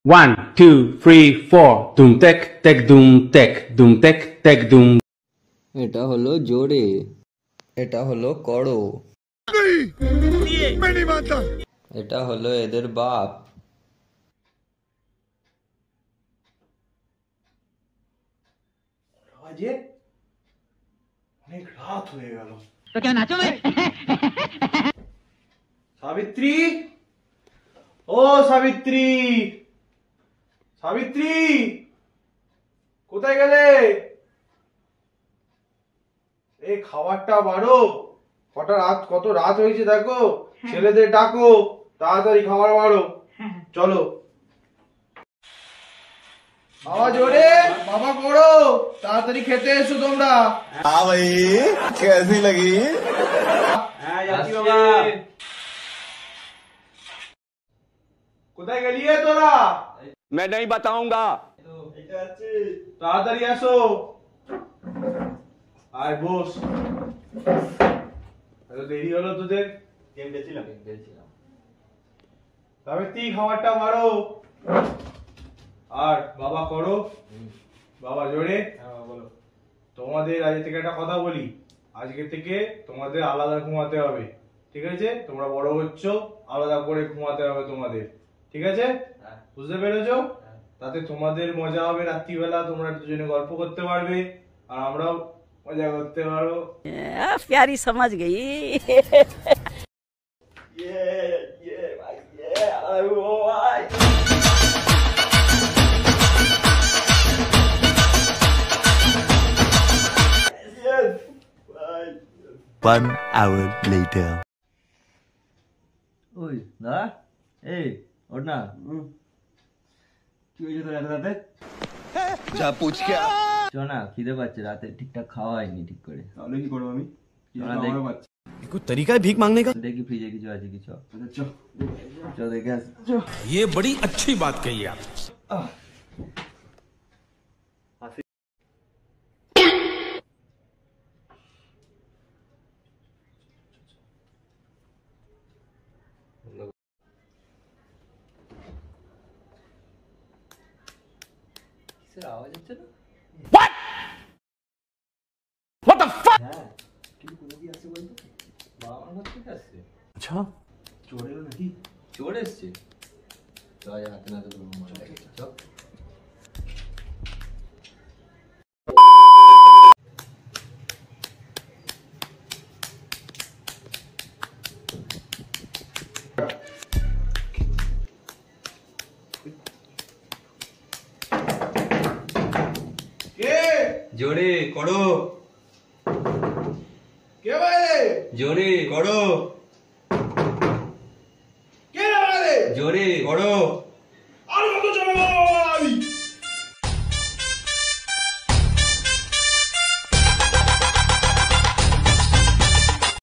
1, 2, 3, 4. Doom tek tek doom tek doom tek tek doom. এটা হলো জোরে, এটা হলো করো, এটা হলো এদের বাপ। অনেক রাত হয়ে গেল। तो क्या नाचो मैं? সাবিত্রী, ও সাবিত্রী, সাবিত্রী কোথায় গেলে? এই খাবারটা বাড়ো, কত রাত হয়েছে দেখো। ছেলেদের ডাকো, তাড়াতাড়ি খাবার বাড়ো। চলো বাবা, জোরে বাবা করো, তাড়াতাড়ি খেতে এসো তোমরা। हाँ भाई कैसी लगी? হ্যাঁ যাচ্ছি বাবা। কোথায় গেলিয়ে তোরা? मैं नहीं बताऊंगा। তাড়াতাড়ি আসো। আয় বস। এত দেরি হলো তোদের? গেম খেলছিলাম। সাবিত্রী খাবারটা মারো। আর বাবা করো, বাবা জোরে। বলো। তোমাদের আজ থেকে একটা কথা বলি, আজকে থেকে তোমাদের আলাদা ঘুমাতে হবে, ঠিক আছে? তোমরা বড় হচ্ছ, আলাদা করে ঘুমাতে হবে তোমাদের, ঠিক আছে? বুঝতে পেরেছো? তাতে তোমাদের মজা হবে, রাত্রিবেলা তোমরা দুজনে গল্প করতে পারবে আর আমরাও মজা করতে পারবো। प्यारी समझ गई। One hour later. ওই দাদা, এই ওঠ না। কি হয়েছে তোর এত রাতে? जा पूछ क्या? চ না, খিদে পাচ্ছে, রাতে ঠিকঠাক খাওয়া হয়নি ঠিক করে। তাহলে কি করবো আমি? कोई तरीका है भीख मांगने का? দেখি ফ্রিজে কিছু আছে কি, চ চ দেখে আস। ये बड़ी अच्छी बात कही आप। কিসের আওয়াজ হচ্ছে না? What the fuck? হ্যাঁ, কিন্তু কোনো কি আছে বলতো? বাবা আমার থেকে আসছে। अच्छा চোর এলো নাকি? চোর এসছে? চ আজ হাতে নাতে ধরবো মজা লাগে। চ। কে? জোরে করো, কে ভাই? জোরে করো, কে রে? জোরে করো।